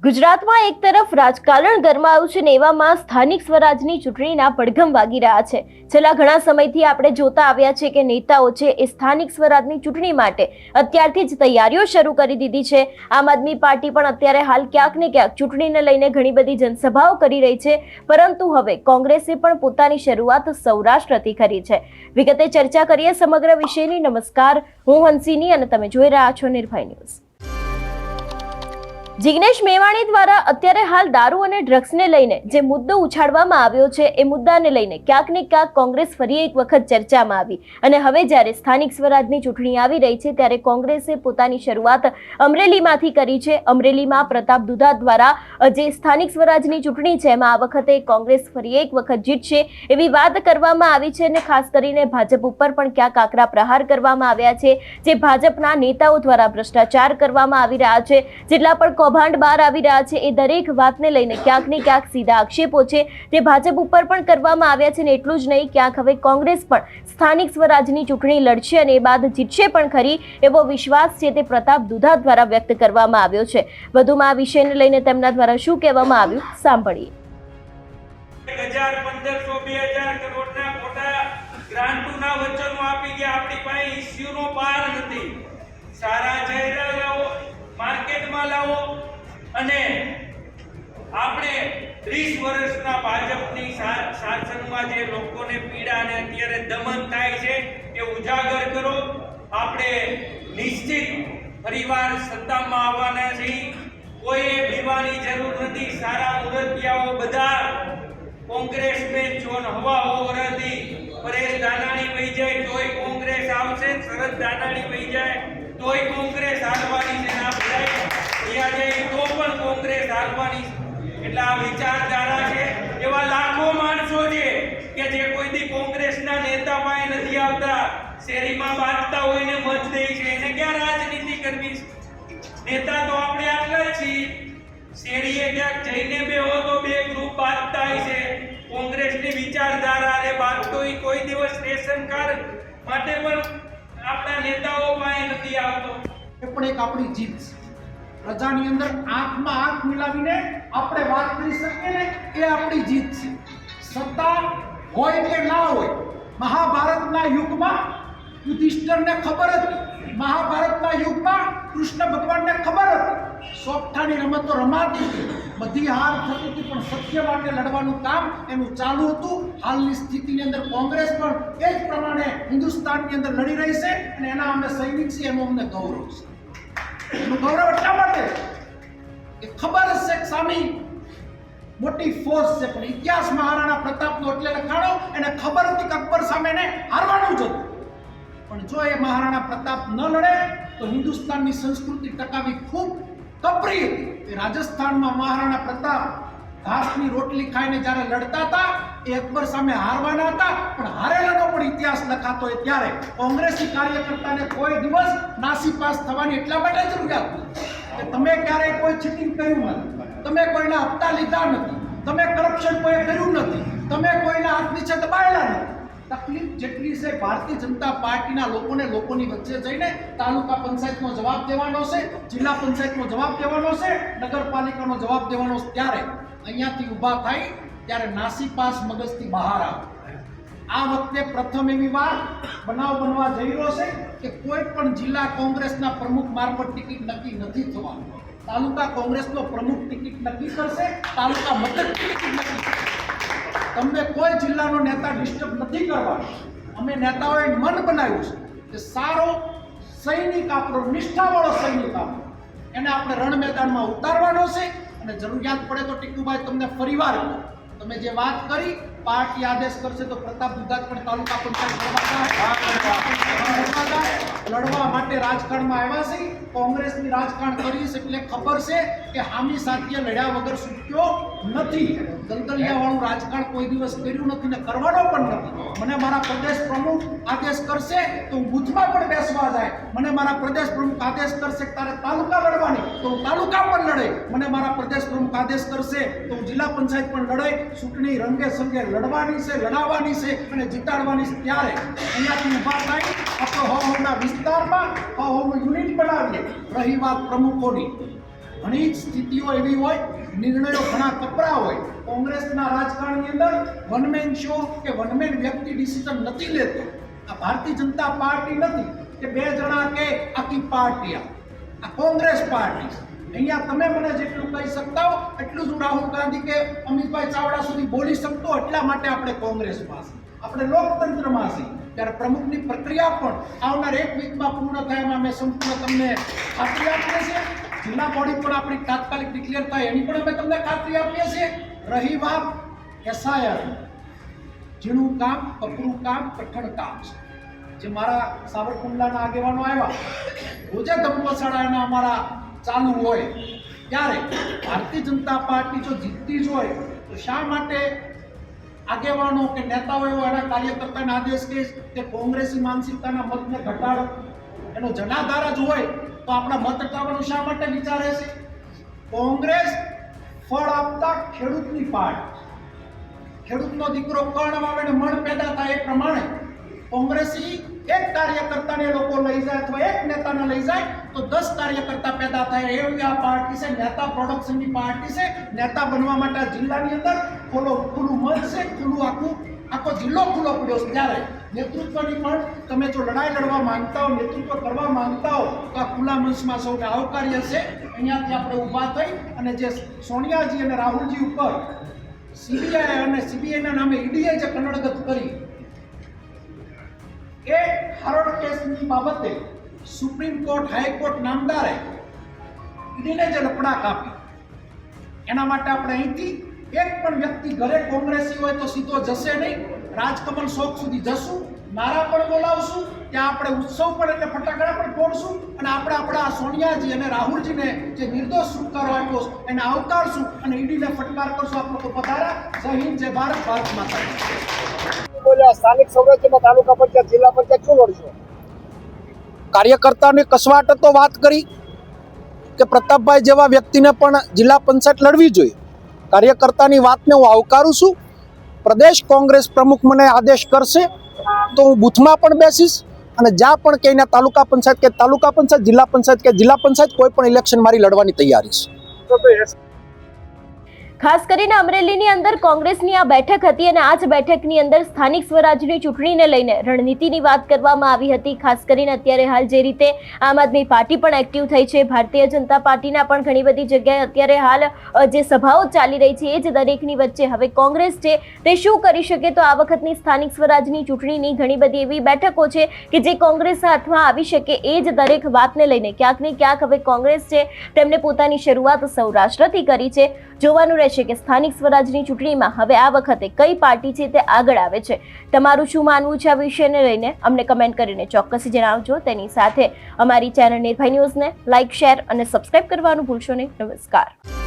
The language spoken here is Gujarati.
ગુજરાતમાં એક તરફ રાજકારણ ગરમાયું છે ને એવામાં સ્થાનિક સ્વરાજની ચૂંટણીના પડઘમ વાગી રહ્યા છે। છેલ્લા ઘણા સમયથી આપણે જોતા આવ્યા છે કે નેતાઓ છે એ સ્થાનિક સ્વરાજની ચૂંટણી માટે અત્યારથી જ તૈયારીઓ શરૂ કરી દીધી છે। આમ આદમી પાર્ટી પણ અત્યારે હાલ ક્યાંક ને ક્યાંક ચૂંટણીને લઈને ઘણી બધી જનસભાઓ કરી રહી છે, પરંતુ હવે કોંગ્રેસે પણ પોતાની શરૂઆત સૌરાષ્ટ્રથી કરી છે। વિગતે ચર્ચા કરીએ સમગ્ર વિષયની। નમસ્કાર, હું હંસિની અને તમે જોઈ રહ્યા છો નિર્ભય ન્યૂઝ। જિગ્નેશ મેવાણી દ્વારા અત્યારે હાલ દારૂ અને ડ્રગ્સને લઈને જે મુદ્દો ઉછાળવામાં આવ્યો છે એ મુદ્દાને લઈને ક્યાંક ને ક્યાંક કોંગ્રેસ ફરી એક વખત ચર્ચામાં આવી અને હવે જ્યારે સ્થાનિક સ્વરાજની ચૂંટણી આવી રહી છે ત્યારે કોંગ્રેસે પોતાની શરૂઆત અમરેલીમાંથી કરી છે। અમરેલીમાં પ્રતાપ દુધા દ્વારા જે સ્થાનિક સ્વરાજની ચૂંટણી છે એમાં આ વખતે કોંગ્રેસ ફરી એક વખત જીતશે એવી વાત કરવામાં આવી છે અને ખાસ કરીને ભાજપ ઉપર પણ ક્યાંક આકરા પ્રહાર કરવામાં આવ્યા છે, જે ભાજપના નેતાઓ દ્વારા ભ્રષ્ટાચાર કરવામાં આવી રહ્યા છે। જેટલા પણ કૌભાંડ બહાર આવી રહ્યા છે એ દરેક વાતને લઈને ક્યાંક ને ક્યાંક સીધા આક્ષેપો છે તે ભાજપ ઉપર પણ કરવામાં આવ્યા છે। ને એટલું જ નહીં, ક્યાંક હવે કોંગ્રેસ પણ સ્થાનિક સ્વરાજની ચૂંટણી લડશે અને એ બાદ જીતશે પણ ખરી એવો વિશ્વાસ છે તે પ્રતાપ દુધા દ્વારા વ્યક્ત કરવામાં આવ્યો છે। વધુમાં આ વિષયને લઈને તેમના દ્વારા શું કહેવામાં આવ્યું સાંભળીએ। 1500-2000 કરોડના મોટા ગ્રાન્ટોના વચનો આપી ગયા, આપણી પાસે ઇશ્યુનો પાર નથી। સારા ચહેરા લાવો, માર્કેટમાં લાવો અને આપણે 30 વર્ષના ભાજપની શાસનમાં જે લોકોને પીડા અને અત્યારે દમન થાય છે એ ઉજાગર કરો। આપણે નિશ્ચિત ફરીવાર સત્તામાં આવવાના છીએ, કોઈએ બીવાની જરૂર નથી। સારા મુરતિયાઓ બધા કોંગ્રેસ में જોન હવા ઓવર હતી, પરેશ દાનાણી વહી જાય તોય કોંગ્રેસ આવશે, શરદ દાનાણી વહી જાય તોય કોંગ્રેસ હારવાની છે, ના બધાય અહીંયા જાય તો પણ કોંગ્રેસ હારવાની છે। એટલે આ વિચારધારા છે। એવા લાખો માણસો છે કે જે કોઈ દી કોંગ્રેસના નેતા પાસે નથી આવતા, શેરીમાં બાંધતા હોય ને મત દે છે, એને ક્યાં રાજનીતિ કરવી છે? નેતા તો આપણે આટલા જ છીએ। શેરીએ ક્યાંક જઈને બેહો તો બે ગ્રુપ બાંધતા હોય છે। કોંગ્રેસની વિચારધારાને બાંધતો કોઈ દિવસ રેશન કાર્ડ માટે પણ આપણા નેતાઓ પાસે નથી આવતો। એ પણ એક આપણી જીત છે। પ્રજાની અંદર આંખમાં આંખ મિલાવીને આપણે વાત કરી શકીએ ને એ આપણી જીત છે। સત્તા હોય કે ના હોય, મહાભારતના યુગમાં યુધિષ્ઠિરને ખબર હતી, મહાભારતના યુગમાં કૃષ્ણ ભગવાનને ખબર હતી, સોગઠાની રમતો રમાતી હતી, બધી હાર થતી હતી, પણ સત્ય માટે લડવાનું કામ એનું ચાલુ હતું। હાલની સ્થિતિની અંદર કોંગ્રેસ પણ એ જ પ્રમાણે હિન્દુસ્તાનની અંદર લડી રહી છે અને એના અમે સૈનિક છીએ, એનું અમને ગૌરવ છે। એનું ગૌરવ એટલા માટે કે ખબર છે કે સામી મોટી ફોર્સ છે, પણ ઇતિહાસ મહારાણા પ્રતાપનો એટલે લખાણો એને ખબર હતી કે અકબર સામે હારવાનું જ હતું, પણ જો એ મહારાણા પ્રતાપ ન લડે તો હિન્દુસ્તાનની સંસ્કૃતિ ટકાવી ખૂબ કપરી હતી। એ રાજસ્થાનમાં મહારાણા પ્રતાપ ઘાસની રોટલી ખાઈને જ્યારે લડતા હતા એ અકબર સામે હારવાના હતા, પણ હારેલાનો પણ ઇતિહાસ લખાતો હોય ત્યારે કોંગ્રેસી કાર્યકર્તાને કોઈ દિવસ નાસીપાસ થવાની એટલા માટે જરૂરિયાત નથી કે તમે ક્યારેય કોઈ ચીટિંગ કર્યું નથી, તમે કોઈના હપ્તા લીધા નથી, તમે કરપ્શન કોઈ કર્યું નથી, તમે કોઈના હાથ નીચે દબાયેલા નથી। તકલીફ જેટલી છે ભારતીય જનતા પાર્ટીના લોકોને લોકોની વચ્ચે જઈને તાલુકા પંચાયતનો જવાબ દેવાનો છે, જિલ્લા પંચાયતનો જવાબ દેવાનો છે, નગરપાલિકાનો જવાબ દેવાનો છે। ત્યારે અહીંયાથી ઊભા થાય ત્યારે નાસીપાસ મગજથી બહાર આવે। આ વખતે પ્રથમ એવી વાર બનાવ બનવા જઈ રહ્યો છે કે કોઈ પણ જિલ્લા કોંગ્રેસના પ્રમુખ મારફત ટિકિટ નક્કી નથી થવાનું। તાલુકા કોંગ્રેસનો પ્રમુખ ટિકિટ નક્કી કરશે, તાલુકા મથક ટિકિટ નક્કી કરશે। તમને કોઈ જિલ્લાનો નેતા ડિસ્ટર્બ નથી કરવાનો। અમે નેતાઓએ મન બનાવ્યું છે કે સારો સૈનિક આપણો, નિષ્ઠાવાળો સૈનિક આપણો, એને આપણે રણ મેદાનમાં ઉતારવાનો છે અને જરૂરિયાત પડે તો ટીકુભાઈ તમને ફરીવાર તમે જે વાત કરી પાર્ટી આદેશ કરશે તો પ્રતાપ દુધા પણ તાલુકા પંચાયત લડવા માટે રાજકારણમાં આવ્યા છે। કોંગ્રેસની રાજકારણ કરી છે એટલે ખબર છે કે હામી સાથીએ લડ્યા વગર છૂટ્યો નથી। દલદલિયા વાળું રાજકારણ કોઈ દિવસ કર્યું નથી ને કરવાનો પણ નથી। મને મારા પ્રદેશ પ્રમુખ આદેશ કરશે તો હું બૂથમાં પણ બેસવા જાય, મને મારા પ્રદેશ પ્રમુખ આદેશ કરશે કે તારે તાલુકા લડવાની તો હું તાલુકા પણ લડે, મને મારા પ્રદેશ પ્રમુખ આદેશ કરશે તો હું જિલ્લા પંચાયત પણ લડે। ચૂંટણી રંગે સંગે લડવાની છે, લડાવવાની છે અને જીતાડવાની છે। ત્યારે અહીંયાથી ઊભા થાય આપણો હોમના વિસ્તારમાં હોમ યુનિટ બનાવીએ। રહી વાત પ્રમુખોની, ઘણી જ સ્થિતિઓ એવી હોય, નિર્ણયો ઘણા કપરા હોય. કોંગ્રેસના રાજકારણની અંદર વનમેન શો કે વનમેન વ્યક્તિ ડિસિઝન નથી લેતો. આ ભારતીય જનતા પાર્ટી નથી કે બે જણા કે આખી પાર્ટી. આ કોંગ્રેસ પાર્ટી છે. અહીંયા તમે મને જેટલું કહી શકતા હો એટલું જ હું રાહુલ ગાંધી કે અમિતભાઈ ચાવડા સુધી બોલી શકતો. એટલા માટે આપણે કોંગ્રેસમાં છીએ, આપણે લોકતંત્રમાં છીએ. ત્યારે પ્રમુખની પ્રક્રિયા પણ આવનાર એક વીકમાં પૂર્ણ થાય એમાં અમે સંપૂર્ણ તમને ખાતરી આપીએ છીએ. જિલ્લા બોડી પણ આપણી તાત્કાલિક ડિક્લેર થાય એની પણ અમે તમને ખાતરી આપીએ છીએ. રહી વાત એસઆઈઆર, ઝીણું કામ, કપરું કામ, કઠણ કામ છે. જે મારા સાવરકુંડલાના આગેવાનો આવ્યા, રોજે ધમ્મસાળા એના અમારા ચાલુ હોય, ત્યારે ભારતીય જનતા પાર્ટી જો જીતતી જ હોય તો શા માટે આગેવાનો કે નેતાઓ એવો એના કાર્યકર્તાને આદેશ કે કોંગ્રેસી માનસિકતાના મતને ઘટાડો? એનો જનાધાર જ હોય તો આપણા મત હટાવવાનું શા માટે વિચારે છે? કોંગ્રેસ ફળ આપતા ખેડૂતની પાર્ટી. ખેડૂતનો દીકરો કર્ણ વાવે ને મણ પેદા થાય એ પ્રમાણે કોંગ્રેસી એક કાર્યકર્તાને લોકો લઈ જાય અથવા એક નેતાને લઈ જાય તો 10 કાર્યકર્તા પેદા થાય એવી આ પાર્ટી છે. નેતા પ્રોડક્શનની પાર્ટી છે. નેતા બનવા માટે આ જિલ્લાની અંદર ખુલ્લું મંચ છે, આખો જિલ્લો ખુલ્લો પડ્યો છે. ત્યારે નેતૃત્વની પણ તમે જો લડાઈ લડવા માંગતા હો, નેતૃત્વ કરવા માંગતા હો તો આ ખુલ્લા મંચમાં સૌને આવકાર્ય છે. અહીંયાથી આપણે ઊભા થઈ અને જે સોનિયાજી અને રાહુલજી ઉપર સીબીઆઈ અને સીબીઆઈના નામે ઈડીએ જે કનડગત કરી એ હરોળ કેસની બાબતે સુપ્રીમ કોર્ટ, હાઈકોર્ટ નામદારે ઈડીને જે લપડા કાપી, એના માટે આપણે અહીંથી એક પણ વ્યક્તિ ઘરે કોંગ્રેસી હોય તો સીધો જશે નહીં. રાજકમલ ચોક સુધી જશું, નારા પણ બોલાવશું, ત્યાં આપણે ઉત્સવ પણ એટલે ફટાકડા પણ ફોડશું અને આપણે આપણા સોનિયાજી અને રાહુલજીને જે નિર્દોષ છુટકારો આપ્યો એને આવકારશું અને ઈડીને ફટકાર કરશું. આપ લોકો પધારા. જય હિન્દ, જય ભારત, ભારત માતા. સ્થાનિક સ્વરાજ્યમાં તાલુકા પંચાયત, જિલ્લા પંચાયત શું લડશો? કાર્યકર્તાની કસવાટ તો વાત કરી કે પ્રતાપભાઈ જેવા વ્યક્તિને પણ જિલ્લા પંચાયત લડવી જોઈએ. કાર્યકર્તાની વાતને હું આવકારું છું. પ્રદેશ કોંગ્રેસ પ્રમુખ મને આદેશ કરશે તો હું બૂથમાં પણ બેસીશ અને જ્યાં પણ ક્યાંયના તાલુકા પંચાયત કે તાલુકા પંચાયત, જિલ્લા પંચાયત કે જિલ્લા પંચાયત કોઈ પણ ઇલેક્શન મારી લડવાની તૈયારી છે. ખાસ કરીને અમરેલીની અંદર કોંગ્રેસની આ બેઠક હતી અને આ જ બેઠકની અંદર સ્થાનિક સ્વરાજની ચૂંટણીને લઈને રણનીતિની વાત કરવામાં આવી હતી. ખાસ કરીને અત્યારે હાલ જે રીતે આમ આદમી પાર્ટી પણ એક્ટિવ થઈ છે, ભારતીય જનતા પાર્ટીના પણ ઘણી બધી જગ્યાએ અત્યારે હાલ જે સભાઓ ચાલી રહી છે એ જ દરેકની વચ્ચે હવે કોંગ્રેસ છે તે શું કરી શકે? તો આ વખતની સ્થાનિક સ્વરાજની ચૂંટણીની ઘણી બધી એવી બેઠકો છે કે જે કોંગ્રેસ હાથમાં આવી શકે. એ જ દરેક વાતને લઈને ક્યાંક ને ક્યાંક હવે કોંગ્રેસ છે તેમણે પોતાની શરૂઆત સૌરાષ્ટ્રથી કરી છે. જોવાનું રહેશે કે સ્થાનિક સ્વરાજની ચૂંટણીમાં હવે આ વખતે કઈ પાર્ટી છે તે આગળ આવે છે. તમારું શું માનવું છે આ વિષયને લઈને અમને કમેન્ટ કરીને ચોક્કસ જણાવજો. તેની સાથે અમારી ચેનલ નિર્ભય ન્યૂઝને લાઇક, શેર અને સબસ્ક્રાઇબ કરવાનું ભૂલશો નહીં. નમસ્કાર.